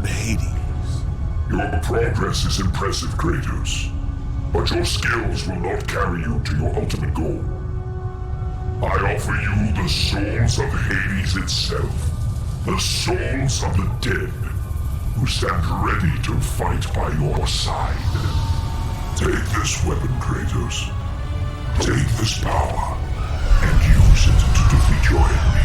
toward Hades. Your progress is impressive, Kratos. But your skills will not carry you to your ultimate goal. I offer you the souls of Hades itself. The souls of the dead, who stand ready to fight by your side. Take this weapon, Kratos. Take this power, and use it to defeat your enemies.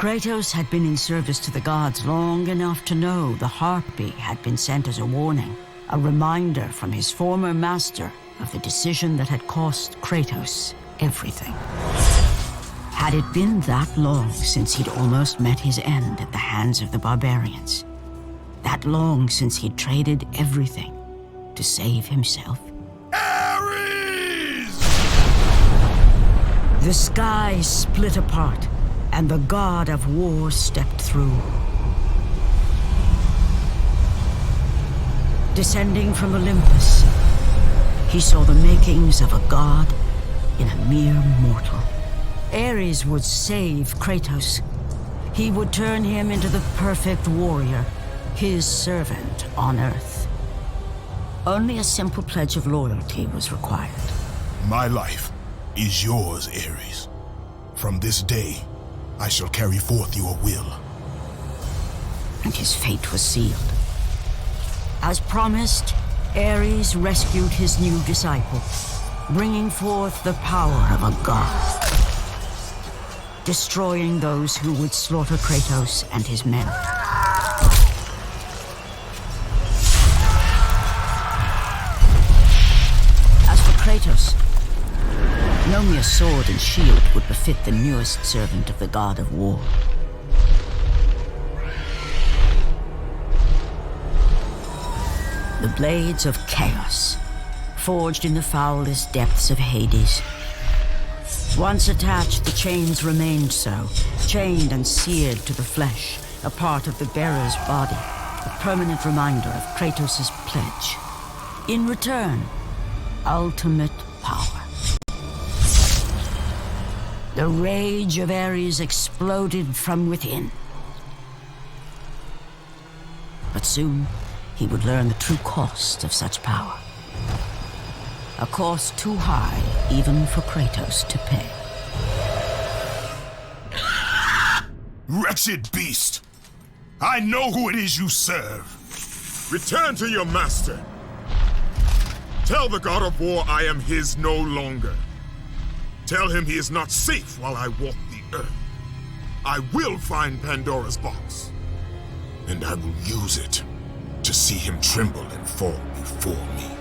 Kratos had been in service to the gods long enough to know the harpy had been sent as a warning, a reminder from his former master of the decision that had cost Kratos everything. Had it been that long since he'd almost met his end at the hands of the barbarians? That long since he'd traded everything to save himself? Ares! The sky split apart, and the god of war stepped through. Descending from Olympus, he saw the makings of a god in a mere mortal. Ares would save Kratos. He would turn him into the perfect warrior, his servant on Earth. Only a simple pledge of loyalty was required. My life is yours, Ares. From this day, I shall carry forth your will. And his fate was sealed. As promised, Ares rescued his new disciple, bringing forth the power of a god, destroying those who would slaughter Kratos and his men. As for Kratos, no mere sword and shield would befit the newest servant of the god of war. The blades of chaos, forged in the foulest depths of Hades. Once attached, the chains remained so, chained and seared to the flesh, a part of the bearer's body, a permanent reminder of Kratos' pledge. In return, ultimate power. The rage of Ares exploded from within. But soon, he would learn the true cost of such power. A cost too high even for Kratos to pay. Wretched beast! I know who it is you serve. Return to your master. Tell the god of war I am his no longer. Tell him he is not safe while I walk the earth. I will find Pandora's box, and I will use it to see him tremble and fall before me.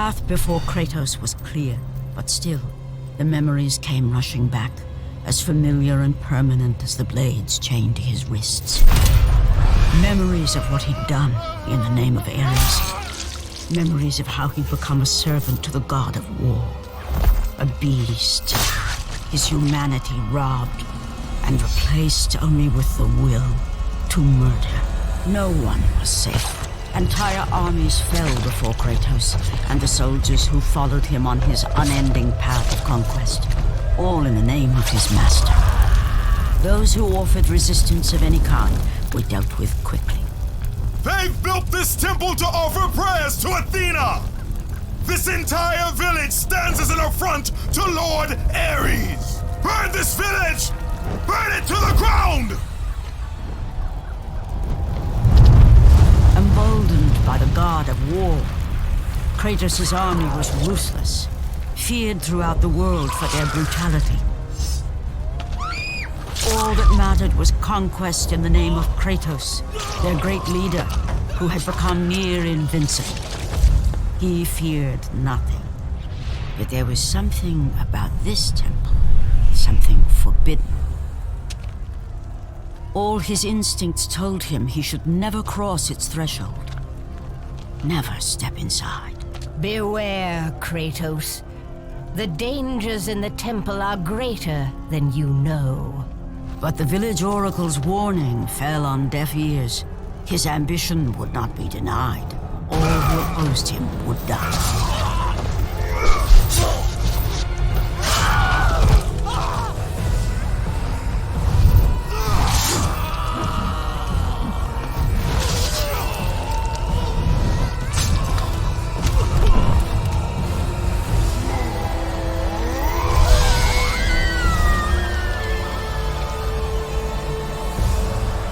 path before Kratos was clear, but still, the memories came rushing back, as familiar and permanent as the blades chained to his wrists. Memories of what he'd done in the name of Ares. Memories of how he'd become a servant to the god of war. A beast. His humanity robbed and replaced only with the will to murder. No one was safe. Entire armies fell before Kratos and the soldiers who followed him on his unending path of conquest, all in the name of his master. Those who offered resistance of any kind were dealt with quickly. They've built this temple to offer prayers to Athena! This entire village stands as an affront to Lord Ares! Burn this village! Burn it to the ground! Emboldened by the god of war, Kratos' army was ruthless, feared throughout the world for their brutality. All that mattered was conquest in the name of Kratos, their great leader, who had become near invincible. He feared nothing. But there was something about this temple, something forbidden. All his instincts told him he should never cross its threshold. Never step inside. Beware, Kratos. The dangers in the temple are greater than you know. But the village oracle's warning fell on deaf ears. His ambition would not be denied. All who opposed him would die.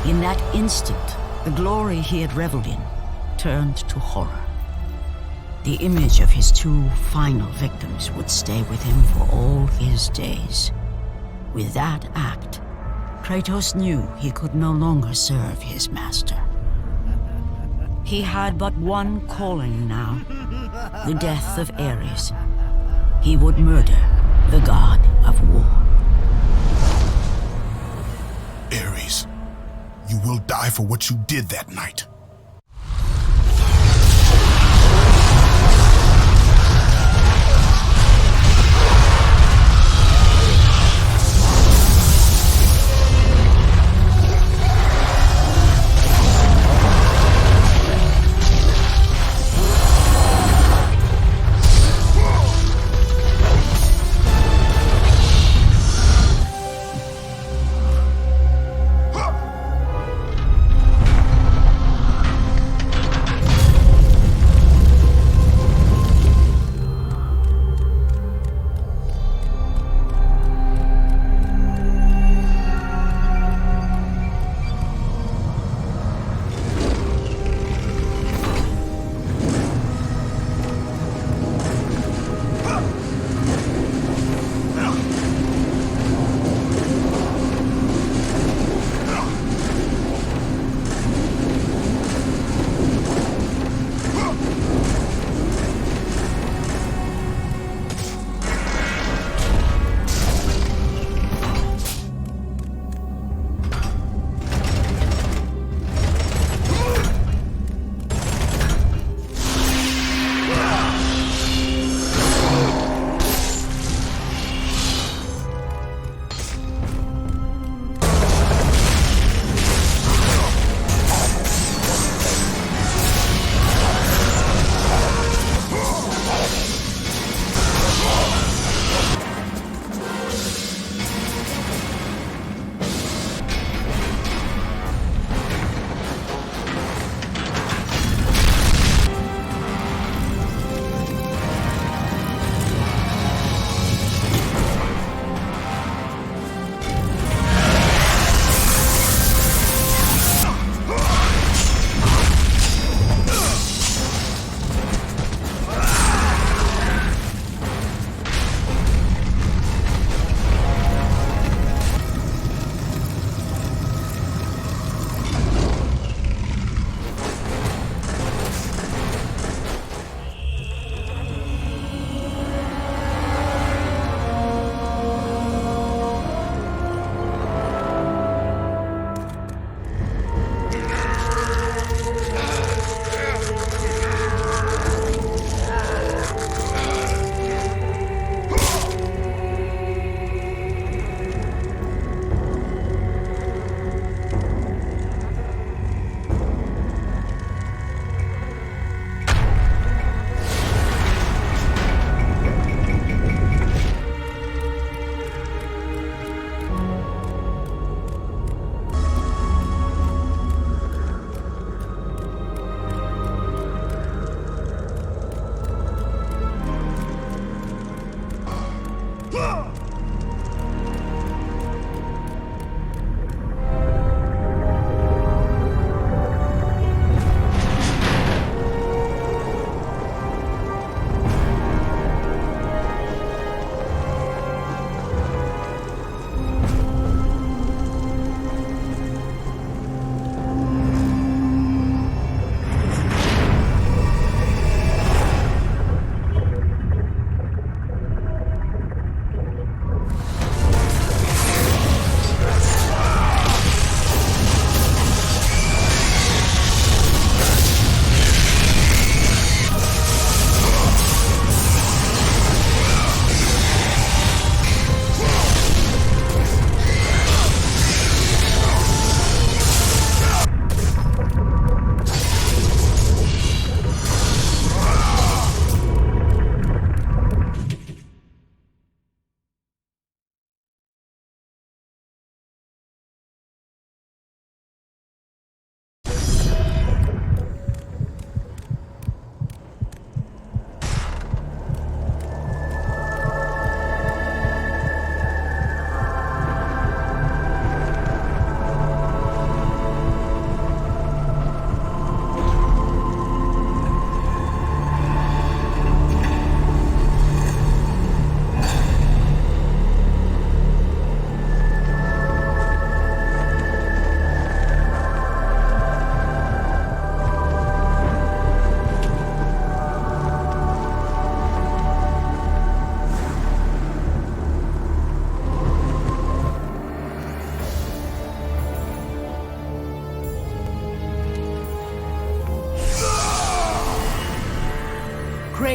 In that instant, the glory he had reveled in turned to horror. The image of his two final victims would stay with him for all his days. With that act, Kratos knew he could no longer serve his master. He had but one calling now, the death of Ares. He would murder the god of war. Ares, you will die for what you did that night.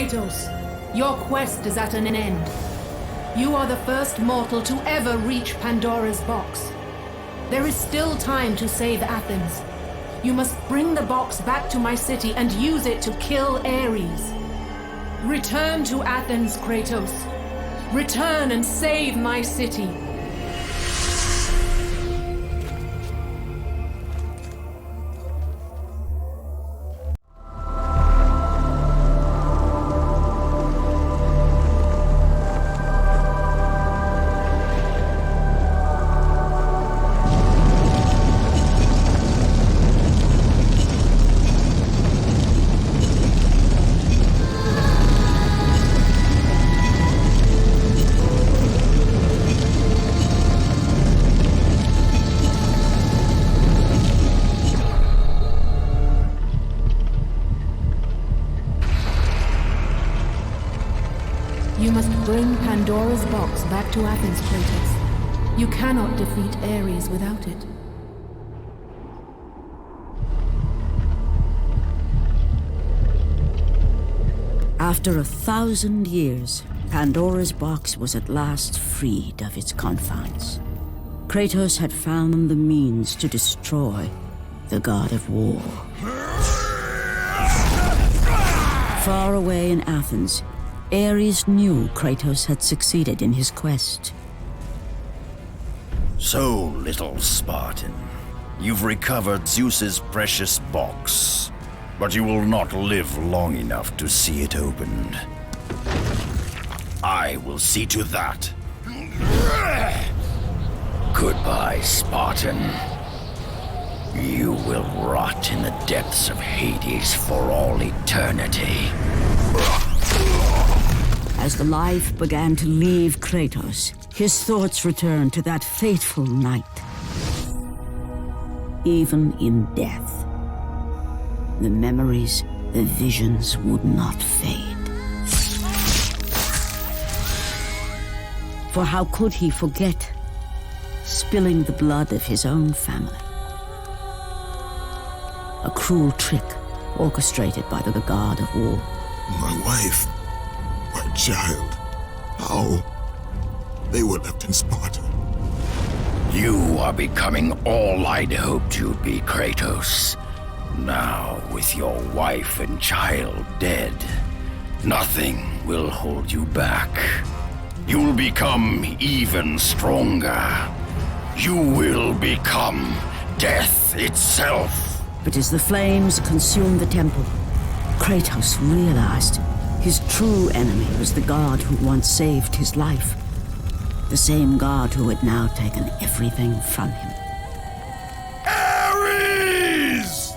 Kratos, your quest is at an end. You are the first mortal to ever reach Pandora's box. There is still time to save Athens. You must bring the box back to my city and use it to kill Ares. Return to Athens, Kratos. Return and save my city. You must bring Pandora's box back to Athens, Kratos. You cannot defeat Ares without it. After 1,000 years, Pandora's box was at last freed of its confines. Kratos had found the means to destroy the god of war. Far away in Athens, Ares knew Kratos had succeeded in his quest. So, little Spartan, you've recovered Zeus's precious box, but you will not live long enough to see it opened. I will see to that. Goodbye, Spartan. You will rot in the depths of Hades for all eternity. As the life began to leave Kratos, his thoughts returned to that fateful night. Even in death, the memories, the visions would not fade. For how could he forget spilling the blood of his own family? A cruel trick orchestrated by the god of war. My wife, my child, how? They were left in Sparta. You are becoming all I'd hoped you'd be, Kratos. Now, with your wife and child dead, nothing will hold you back. You'll become even stronger. You will become death itself. But as the flames consumed the temple, Kratos realized his true enemy was the god who once saved his life. The same god who had now taken everything from him. Ares!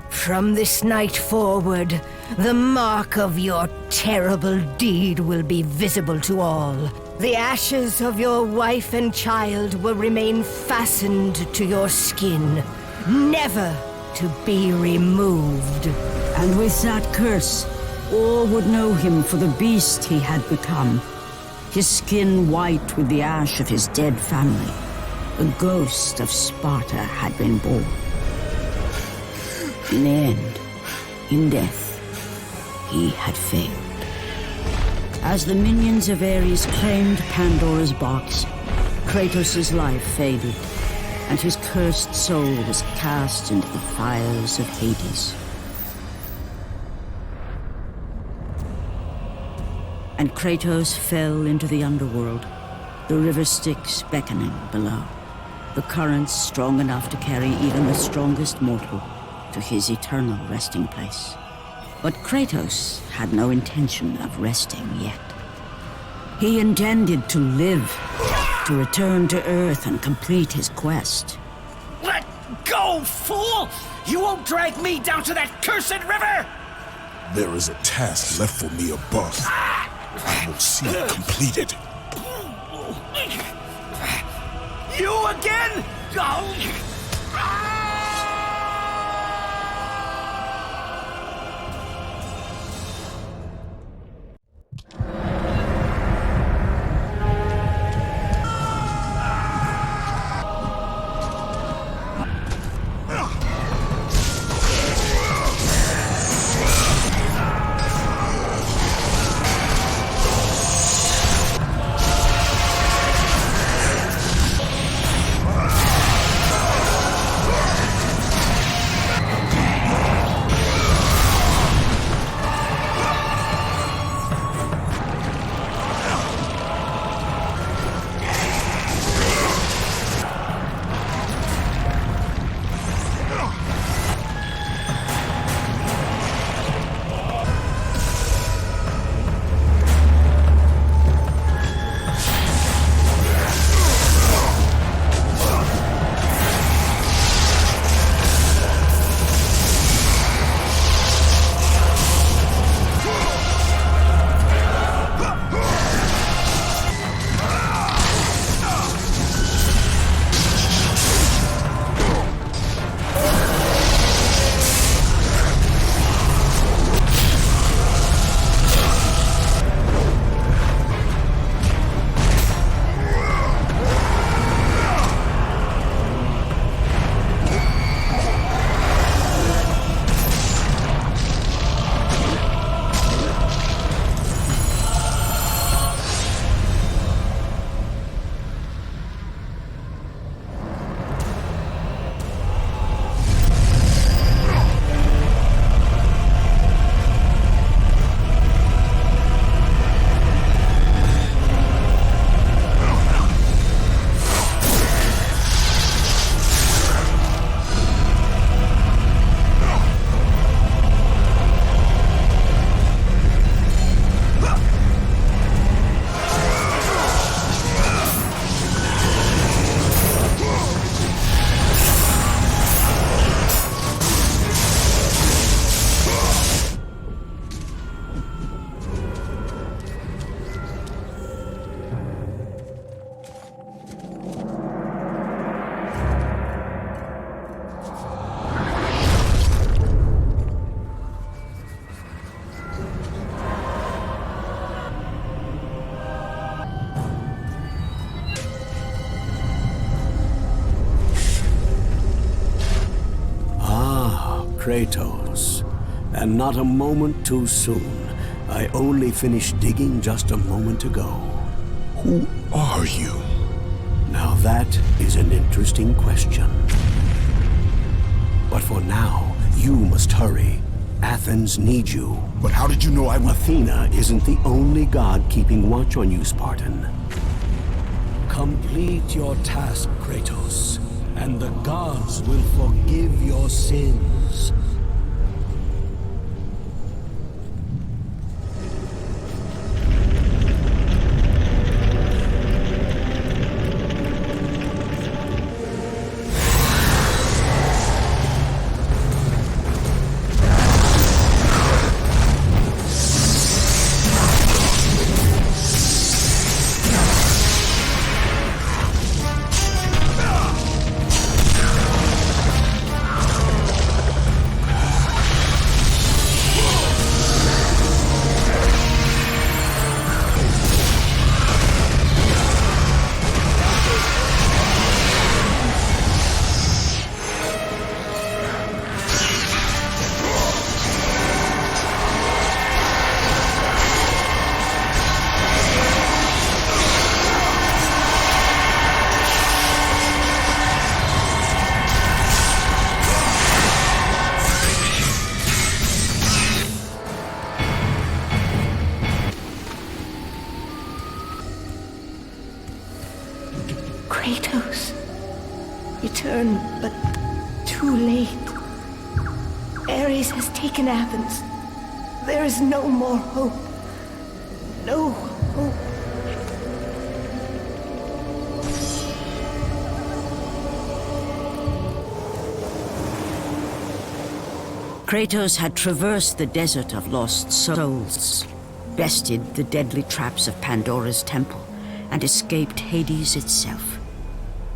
From this night forward, the mark of your terrible deed will be visible to all. The ashes of your wife and child will remain fastened to your skin, never to be removed. And with that curse, all would know him for the beast he had become. His skin white with the ash of his dead family. The ghost of Sparta had been born. In the end, in death, he had failed. As the minions of Ares claimed Pandora's box, Kratos' life faded, and his cursed soul was cast into the fires of Hades. And Kratos fell into the underworld, the river Styx beckoning below, the currents strong enough to carry even the strongest mortal to his eternal resting place. But Kratos had no intention of resting yet. He intended to live, to return to Earth and complete his quest. Let go, fool! You won't drag me down to that cursed river! There is a task left for me above. I will see it completed. You again? Kratos. And not a moment too soon. I only finished digging just a moment ago. Who are you? Now that is an interesting question. But for now, you must hurry. Athens needs you. But how did you know I would... Athena isn't the only god keeping watch on you, Spartan. Complete your task, Kratos, and the gods will forgive your sins. Kratos, return, but too late. Ares has taken Athens. There is no more hope. No hope. Kratos had traversed the desert of lost souls, bested the deadly traps of Pandora's temple, and escaped Hades itself.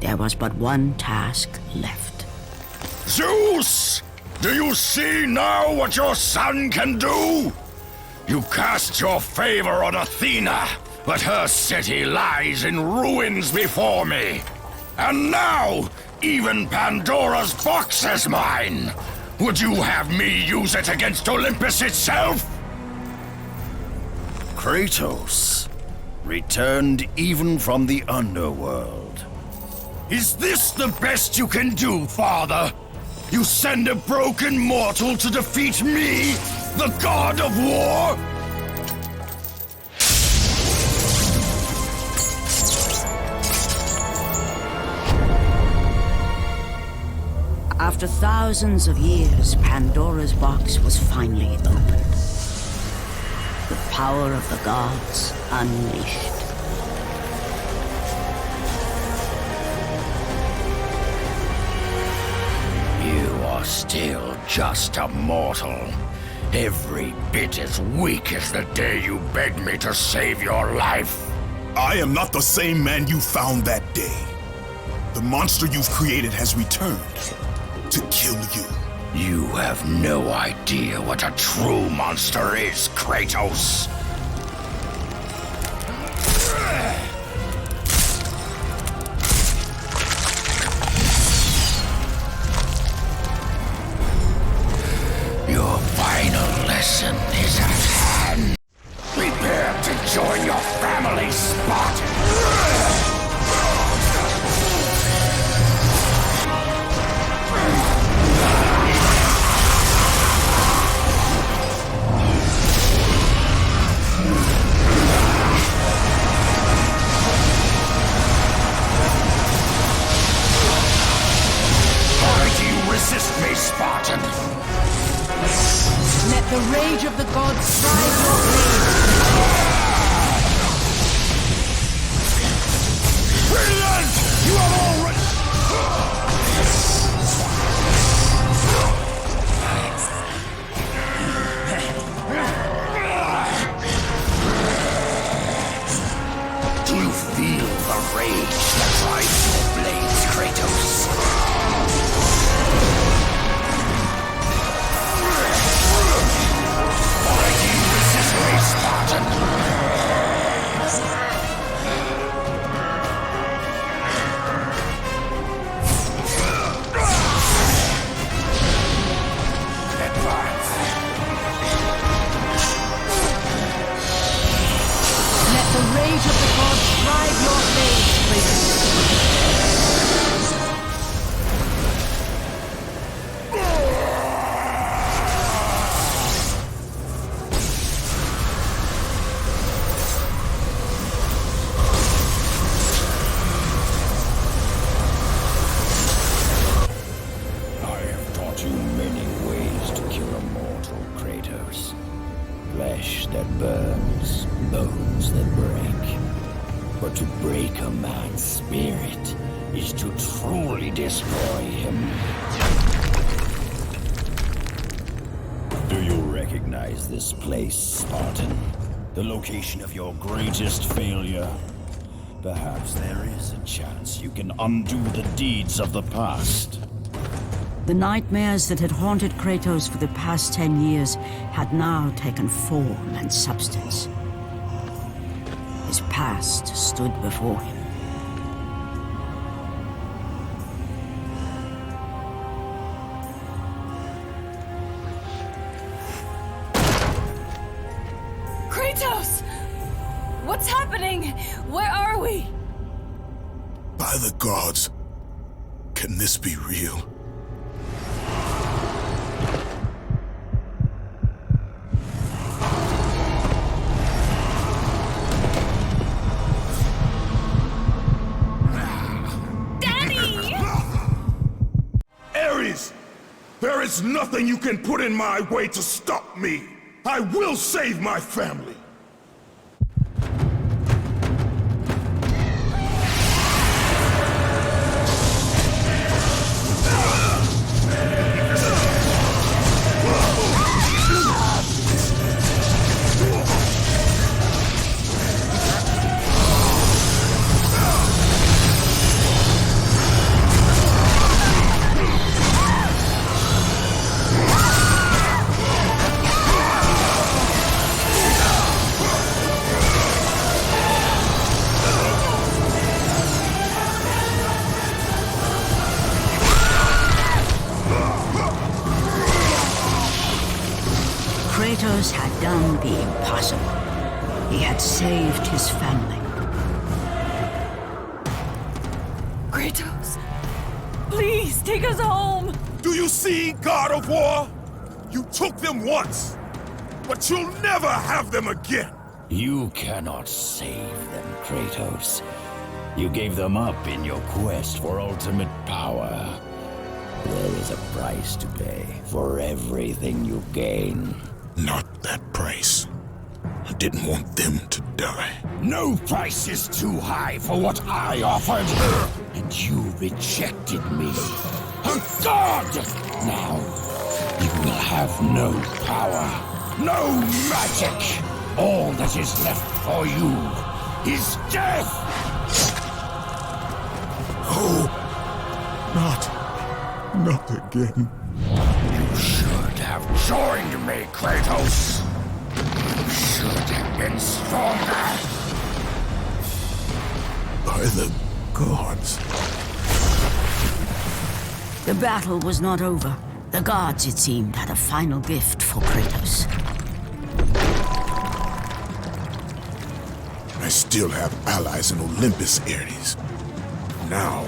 There was but one task left. Zeus! Do you see now what your son can do? You cast your favor on Athena, but her city lies in ruins before me. And now, even Pandora's box is mine. Would you have me use it against Olympus itself? Kratos returned even from the underworld. Is this the best you can do, Father? You send a broken mortal to defeat me, the god of war? After thousands of years, Pandora's box was finally opened. The power of the gods unleashed. You are still just a mortal. Every bit as weak as the day you begged me to save your life. I am not the same man you found that day. The monster you've created has returned to kill you. You have no idea what a true monster is, Kratos. Your final lesson is at hand. Prepare to join your family, Spartan. Resist me, Spartan! Let the rage of the gods drive your blade! Brilliant! You have already... Do you feel the rage that drives your blades, Kratos? man's spirit is to truly destroy him. Do you recognize this place, Spartan? The location of your greatest failure? Perhaps there is a chance you can undo the deeds of the past. The nightmares that had haunted Kratos for the past 10 years had now taken form and substance. His past stood before him. Kratos! What's happening? Where are we? By the gods, can this be real? There is nothing you can put in my way to stop me. I will save my family. Kratos had done the impossible. He had saved his family. Kratos, please take us home. Do you see, God of War? You took them once, but you'll never have them again. You cannot save them, Kratos. You gave them up in your quest for ultimate power. There is a price to pay for everything you gain. Not that price. I didn't want them to die. No price is too high for what I offered, and you rejected me. A god! Now, you will have no power, no magic. All that is left for you is death! Oh, not again. You should have joined me, Kratos. You should have been stronger. By the gods. The battle was not over. The gods, it seemed, had a final gift for Kratos. I still have allies in Olympus, Ares. Now,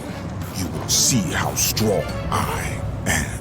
you will see how strong I am.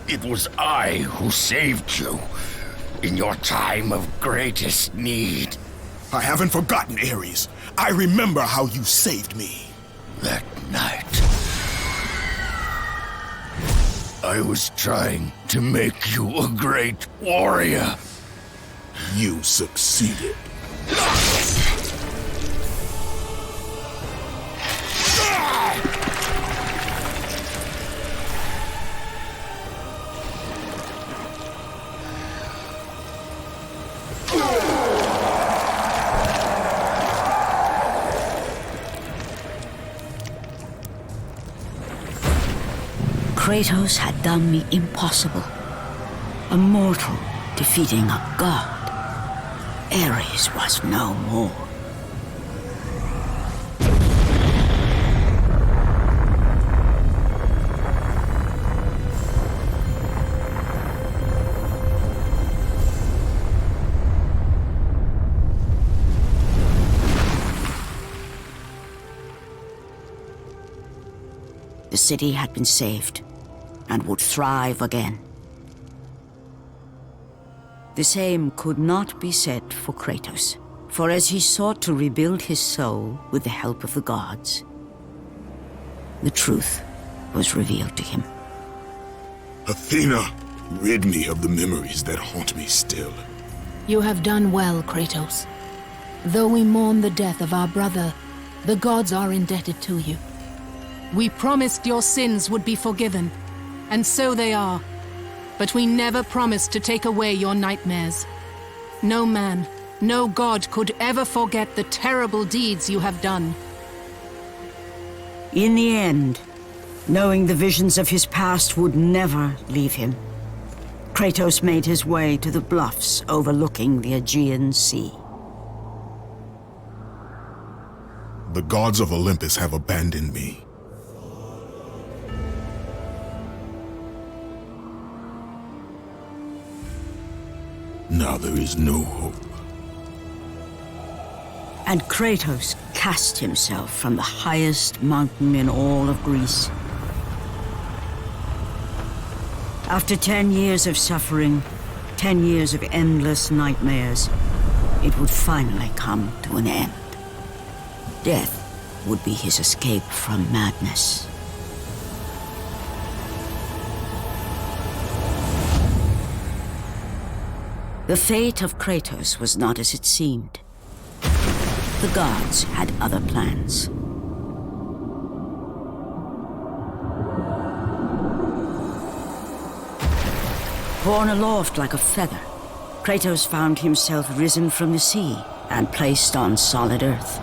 It was I who saved you in your time of greatest need. I haven't forgotten, Ares. I remember how you saved me. That night, I was trying to make you a great warrior. You succeeded. Kratos had done the impossible. A mortal defeating a god. Ares was no more. The city had been saved and would thrive again. The same could not be said for Kratos, for as he sought to rebuild his soul with the help of the gods, the truth was revealed to him. Athena, rid me of the memories that haunt me still. You have done well, Kratos. Though we mourn the death of our brother, the gods are indebted to you. We promised your sins would be forgiven, and so they are. But we never promised to take away your nightmares. No man, no god could ever forget the terrible deeds you have done. In the end, knowing the visions of his past would never leave him, Kratos made his way to the bluffs overlooking the Aegean Sea. The gods of Olympus have abandoned me. Now there is no hope. And Kratos cast himself from the highest mountain in all of Greece. After 10 years of suffering, 10 years of endless nightmares, it would finally come to an end. Death would be his escape from madness. The fate of Kratos was not as it seemed. The gods had other plans. Borne aloft like a feather, Kratos found himself risen from the sea and placed on solid earth.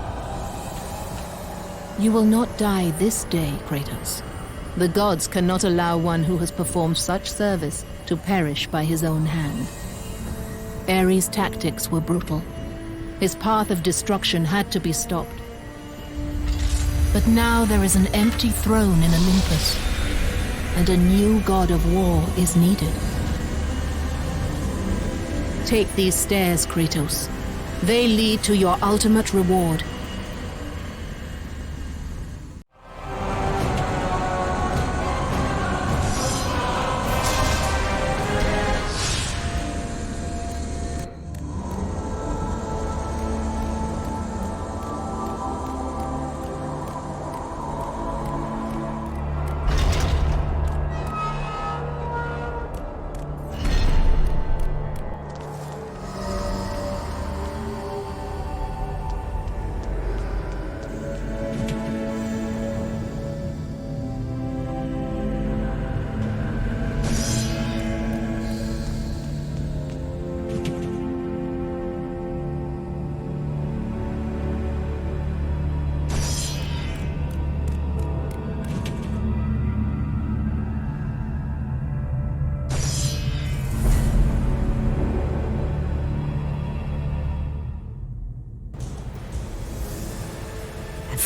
You will not die this day, Kratos. The gods cannot allow one who has performed such service to perish by his own hand. Ares' tactics were brutal. His path of destruction had to be stopped. But now there is an empty throne in Olympus, and a new god of war is needed. Take these stairs, Kratos. They lead to your ultimate reward.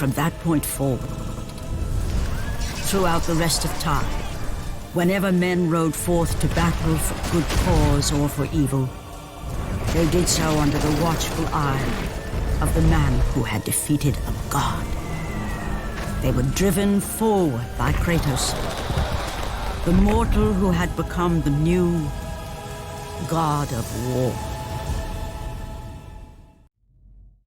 From that point forward, throughout the rest of time, whenever men rode forth to battle for good cause or for evil, they did so under the watchful eye of the man who had defeated a god. They were driven forward by Kratos, the mortal who had become the new god of war.